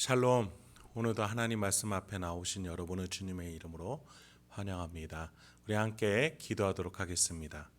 샬롬. 오늘도 하나님 말씀 앞에 나오신 여러분을 주님의 이름으로 환영합니다. 우리 함께 기도하도록 하겠습니다.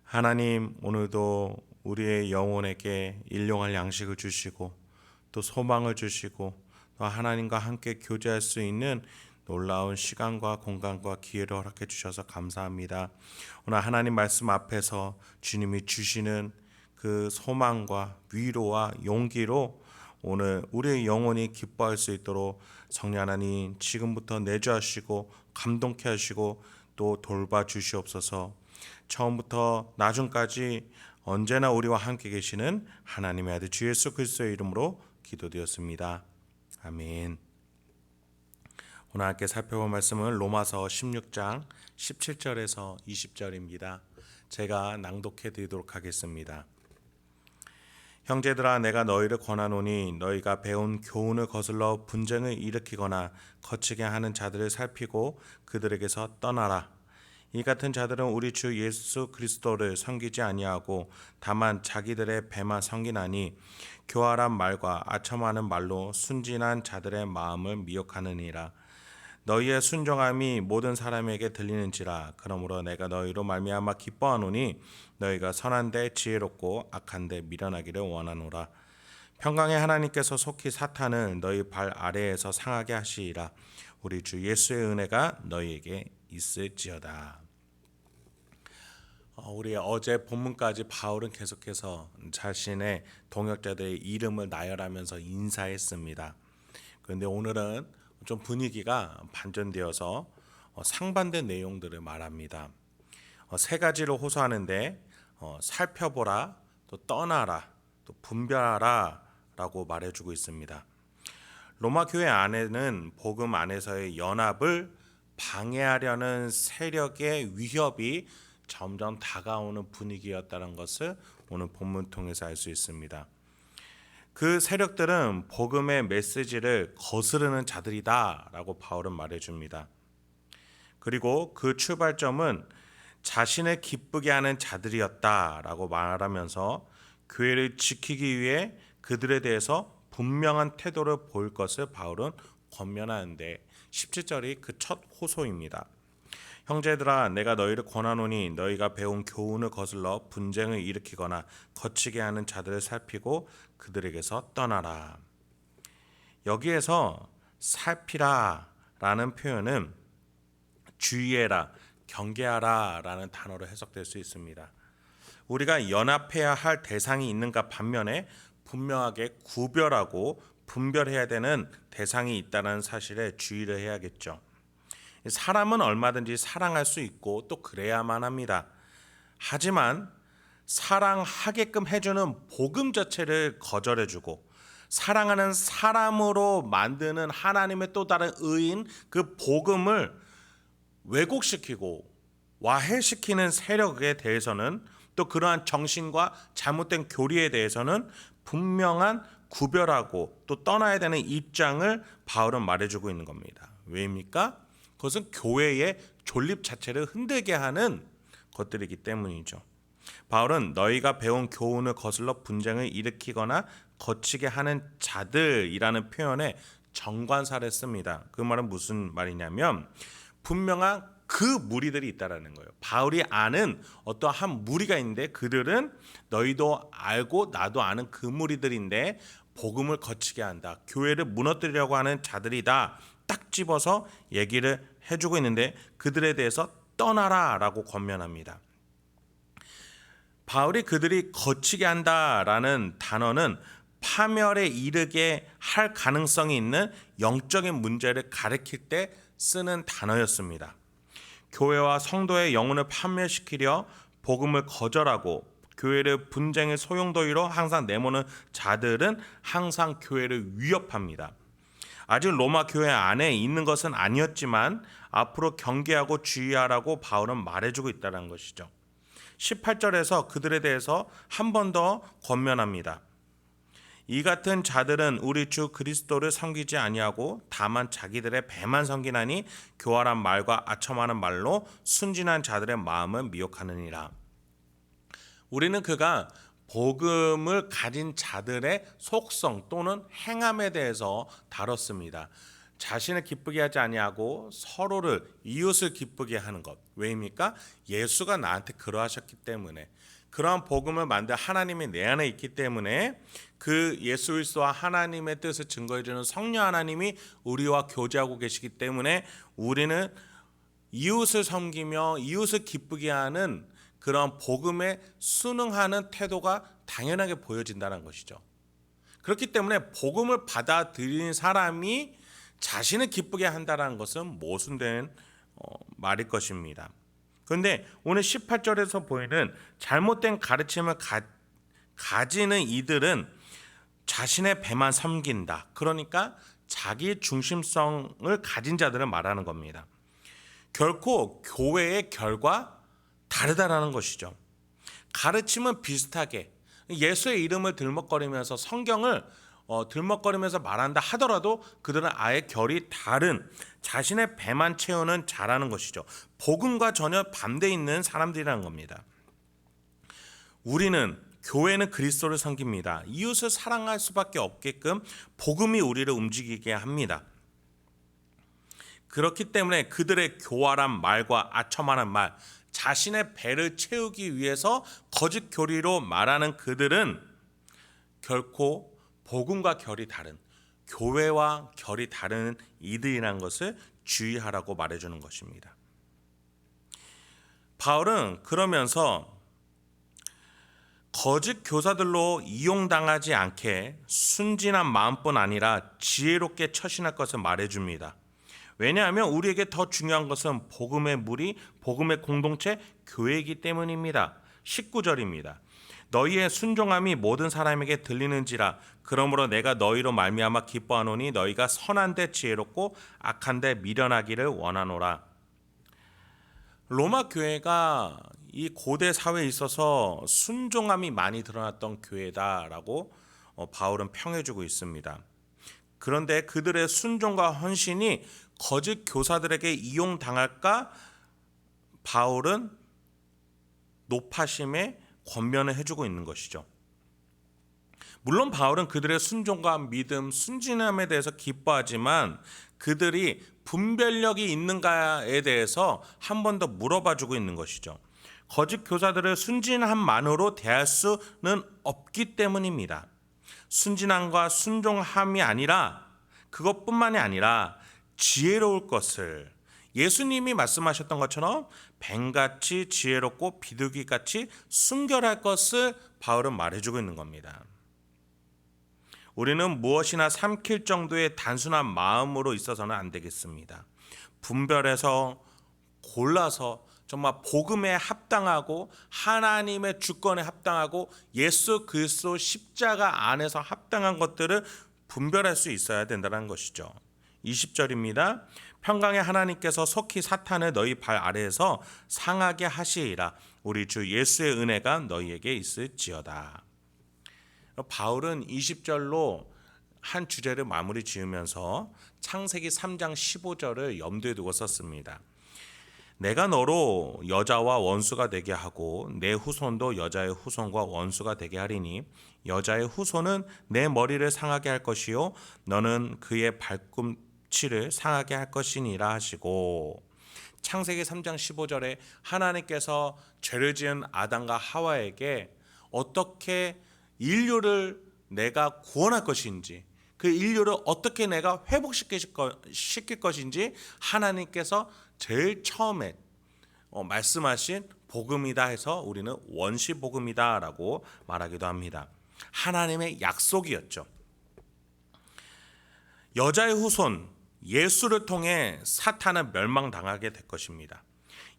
하나님, 오늘도 우리의 영혼에게 일용할 양식을 주시고 또 소망을 주시고 또 하나님과 함께 교제할 수 있는 놀라운 시간과 공간과 기회를 허락해 주셔서 감사합니다. 오늘 하나님 말씀 앞에서 주님이 주시는 그 소망과 위로와 용기로 오늘 우리의 영혼이 기뻐할 수 있도록 성령 하나님 지금부터 내주하시고 감동케 하시고 또 돌봐주시옵소서. 처음부터 나중까지 언제나 우리와 함께 계시는 하나님의 아들 주 예수 그리스도의 이름으로 기도드렸습니다. 아멘. 오늘 함께 살펴볼 말씀은 로마서 16장 17절에서 20절입니다. 제가 낭독해 드리도록 하겠습니다. 형제들아, 내가 너희를 권하노니 너희가 배운 교훈을 거슬러 분쟁을 일으키거나 거치게 하는 자들을 살피고 그들에게서 떠나라. 이 같은 자들은 우리 주 예수 그리스도를 섬기지 아니하고 다만 자기들의 배만 섬기나니 교활한 말과 아첨하는 말로 순진한 자들의 마음을 미혹하느니라. 너희의 순종함이 모든 사람에게 들리는지라. 그러므로 내가 너희로 말미암아 기뻐하노니 너희가 선한데 지혜롭고 악한데 미련하기를 원하노라. 평강의 하나님께서 속히 사탄을 너희 발 아래에서 상하게 하시리라. 우리 주 예수의 은혜가 너희에게 있을지어다. 우리 어제 본문까지 바울은 계속해서 자신의 동역자들의 이름을 나열하면서 인사했습니다. 그런데 오늘은 좀 분위기가 반전되어서 상반된 내용들을 말합니다. 세 가지를 호소하는데 살펴보라, 또 떠나라, 또 분별하라 라고 말해주고 있습니다. 로마 교회 안에는 복음 안에서의 연합을 방해하려는 세력의 위협이 점점 다가오는 분위기였다는 것을 오늘 본문 통해서 알 수 있습니다. 그 세력들은 복음의 메시지를 거스르는 자들이다 라고 바울은 말해줍니다. 그리고 그 출발점은 자신을 기쁘게 하는 자들이었다 라고 말하면서 교회를 지키기 위해 그들에 대해서 분명한 태도를 보일 것을 바울은 권면하는데 17절이 그 첫 호소입니다. 형제들아, 내가 너희를 권하노니 너희가 배운 교훈을 거슬러 분쟁을 일으키거나 거치게 하는 자들을 살피고 그들에게서 떠나라. 여기에서 살피라 라는 표현은 주의해라, 경계하라 라는 단어로 해석될 수 있습니다. 우리가 연합해야 할 대상이 있는가 반면에 분명하게 구별하고 분별해야 되는 대상이 있다는 사실에 주의를 해야겠죠. 사람은 얼마든지 사랑할 수 있고 또 그래야만 합니다. 하지만 사랑하게끔 해주는 복음 자체를 거절해주고 사랑하는 사람으로 만드는 하나님의 또 다른 의인 그 복음을 왜곡시키고 와해시키는 세력에 대해서는 또 그러한 정신과 잘못된 교리에 대해서는 분명한 구별하고 또 떠나야 되는 입장을 바울은 말해주고 있는 겁니다. 왜입니까? 그것은 교회의 존립 자체를 흔들게 하는 것들이기 때문이죠. 바울은 너희가 배운 교훈을 거슬러 분쟁을 일으키거나 거치게 하는 자들이라는 표현에 정관사를 씁니다. 그 말은 무슨 말이냐면 분명한 그 무리들이 있다라는 거예요. 바울이 아는 어떠한 무리가 있는데 그들은 너희도 알고 나도 아는 그 무리들인데 복음을 거치게 한다. 교회를 무너뜨리려고 하는 자들이다. 딱 집어서 얘기를 해주고 있는데 그들에 대해서 떠나라 라고 권면합니다. 바울이 그들이 거치게 한다라는 단어는 파멸에 이르게 할 가능성이 있는 영적인 문제를 가리킬 때 쓰는 단어였습니다. 교회와 성도의 영혼을 파멸시키려 복음을 거절하고 교회를 분쟁의 소용돌이로 항상 내모는 자들은 항상 교회를 위협합니다. 아직 로마 교회 안에 있는 것은 아니었지만 앞으로 경계하고 주의하라고 바울은 말해주고 있다는 것이죠. 18절에서 그들에 대해서 한 번 더 권면합니다. 이 같은 자들은 우리 주 그리스도를 섬기지 아니하고 다만 자기들의 배만 섬기나니 교활한 말과 아첨하는 말로 순진한 자들의 마음을 미혹하느니라. 우리는 그가 복음을 가진 자들의 속성 또는 행함에 대해서 다뤘습니다. 자신을 기쁘게 하지 아니하고 서로를 이웃을 기쁘게 하는 것. 왜입니까? 예수가 나한테 그러하셨기 때문에, 그러한 복음을 만든 하나님이 내 안에 있기 때문에, 그 예수 그리스도와 하나님의 뜻을 증거해 주는 성령 하나님이 우리와 교제하고 계시기 때문에 우리는 이웃을 섬기며 이웃을 기쁘게 하는 그런 복음에 순응하는 태도가 당연하게 보여진다는 것이죠. 그렇기 때문에 복음을 받아들인 사람이 자신을 기쁘게 한다는 것은 모순된 말일 것입니다. 그런데 오늘 18절에서 보이는 잘못된 가르침을 가지는 이들은 자신의 배만 섬긴다. 그러니까 자기 중심성을 가진 자들을 말하는 겁니다. 결코 교회의 결과 다르다라는 것이죠. 가르침은 비슷하게 예수의 이름을 들먹거리면서 성경을 들먹거리면서 말한다 하더라도 그들은 아예 결이 다른 자신의 배만 채우는 자라는 것이죠. 복음과 전혀 반대 있는 사람들이라는 겁니다. 우리는 교회는 그리스도를 섬깁니다. 이웃을 사랑할 수밖에 없게끔 복음이 우리를 움직이게 합니다. 그렇기 때문에 그들의 교활한 말과 아첨하는 말, 자신의 배를 채우기 위해서 거짓 교리로 말하는 그들은 결코 복음과 결이 다른, 교회와 결이 다른 이들이라는 것을 주의하라고 말해주는 것입니다. 바울은 그러면서 거짓 교사들로 이용당하지 않게 순진한 마음뿐 아니라 지혜롭게 처신할 것을 말해줍니다. 왜냐하면 우리에게 더 중요한 것은 복음의 무리, 복음의 공동체, 교회이기 때문입니다. 19절입니다. 너희의 순종함이 모든 사람에게 들리는지라. 그러므로 내가 너희로 말미암아 기뻐하노니 너희가 선한데 지혜롭고 악한데 미련하기를 원하노라. 로마 교회가 이 고대 사회에 있어서 순종함이 많이 드러났던 교회다라고 바울은 평해주고 있습니다. 그런데 그들의 순종과 헌신이 거짓 교사들에게 이용당할까 바울은 높아심에 권면을 해주고 있는 것이죠. 물론 바울은 그들의 순종과 믿음, 순진함에 대해서 기뻐하지만 그들이 분별력이 있는가에 대해서 한 번 더 물어봐주고 있는 것이죠. 거짓 교사들을 순진함만으로 대할 수는 없기 때문입니다. 순진함과 순종함이 아니라 그것뿐만이 아니라 지혜로울 것을, 예수님이 말씀하셨던 것처럼 뱀같이 지혜롭고 비둘기같이 순결할 것을 바울은 말해주고 있는 겁니다. 우리는 무엇이나 삼킬 정도의 단순한 마음으로 있어서는 안 되겠습니다. 분별해서 골라서 정말 복음에 합당하고 하나님의 주권에 합당하고 예수 그리스도 십자가 안에서 합당한 것들을 분별할 수 있어야 된다는 것이죠. 20절입니다. 평강의 하나님께서 속히 사탄을 너희 발 아래에서 상하게 하시리라. 우리 주 예수의 은혜가 너희에게 있을지어다. 바울은 20절로 한 주제를 마무리 지으면서 창세기 3장 15절을 염두에 두고 썼습니다. 내가 너로 여자와 원수가 되게 하고 내 후손도 여자의 후손과 원수가 되게 하리니 여자의 후손은 내 머리를 상하게 할 것이요 너는 그의 발꿈치를 상하게 할 것이니라 하시고, 창세기 3장 15절에 하나님께서 죄를 지은 아담과 하와에게 어떻게 인류를 내가 구원할 것인지, 그 인류를 어떻게 내가 회복시킬 것인지 하나님께서 제일 처음에 말씀하신 복음이다 해서 우리는 원시 복음이다라고 말하기도 합니다. 하나님의 약속이었죠. 여자의 후손 예수를 통해 사탄은 멸망당하게 될 것입니다.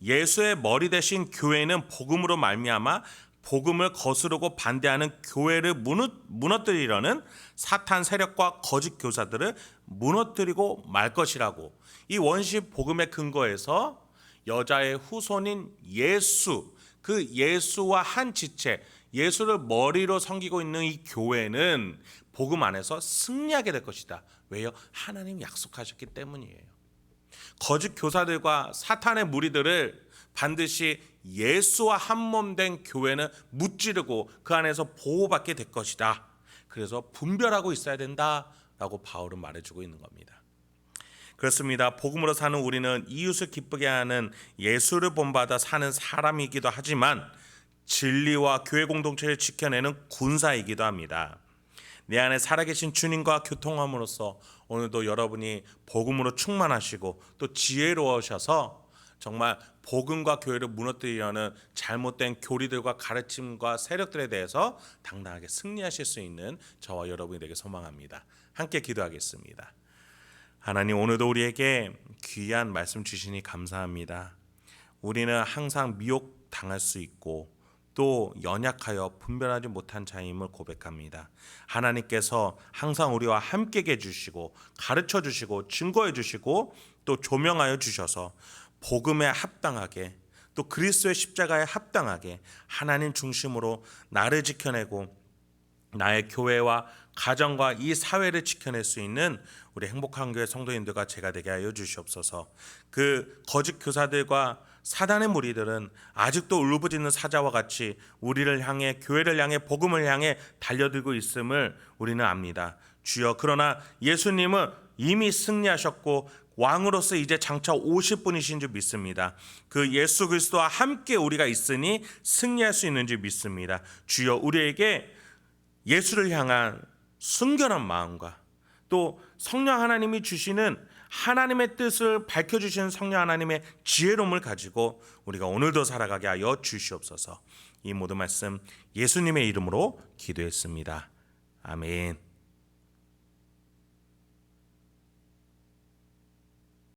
예수의 머리 대신 교회는 복음으로 말미암아 복음을 거스르고 반대하는 교회를 무너뜨리려는 사탄 세력과 거짓 교사들을 무너뜨리고 말 것이라고, 이 원시 복음의 근거에서 여자의 후손인 예수, 그 예수와 한 지체, 예수를 머리로 섬기고 있는 이 교회는 복음 안에서 승리하게 될 것이다. 왜요? 하나님이 약속하셨기 때문이에요. 거짓 교사들과 사탄의 무리들을 반드시 예수와 한 몸 된 교회는 무찌르고 그 안에서 보호받게 될 것이다. 그래서 분별하고 있어야 된다라고 바울은 말해주고 있는 겁니다. 그렇습니다. 복음으로 사는 우리는 이웃을 기쁘게 하는 예수를 본받아 사는 사람이기도 하지만 진리와 교회 공동체를 지켜내는 군사이기도 합니다. 내 안에 살아계신 주님과 교통함으로써 오늘도 여러분이 복음으로 충만하시고 또 지혜로우셔서 정말 복음과 교회를 무너뜨리려는 잘못된 교리들과 가르침과 세력들에 대해서 당당하게 승리하실 수 있는 저와 여러분이 되길 소망합니다. 함께 기도하겠습니다. 하나님, 오늘도 우리에게 귀한 말씀 주시니 감사합니다. 우리는 항상 미혹당할 수 있고 또 연약하여 분별하지 못한 자임을 고백합니다. 하나님께서 항상 우리와 함께 해주시고 가르쳐 주시고 증거해 주시고 또 조명하여 주셔서 복음에 합당하게 또 그리스도의 십자가에 합당하게 하나님 중심으로 나를 지켜내고 나의 교회와 가정과 이 사회를 지켜낼 수 있는 우리 행복한 교회 성도님들과 제가 되게 하여 주시옵소서. 그 거짓 교사들과 사단의 무리들은 아직도 울부짖는 사자와 같이 우리를 향해 교회를 향해 복음을 향해 달려들고 있음을 우리는 압니다. 주여, 그러나 예수님은 이미 승리하셨고 왕으로서 이제 장차 오실 분이신 줄 믿습니다. 그 예수 그리스도와 함께 우리가 있으니 승리할 수 있는 줄 믿습니다. 주여, 우리에게 예수를 향한 순결한 마음과 또 성령 하나님이 주시는 하나님의 뜻을 밝혀주시는 성령 하나님의 지혜로움을 가지고 우리가 오늘도 살아가게 하여 주시옵소서. 이 모든 말씀 예수님의 이름으로 기도했습니다. 아멘.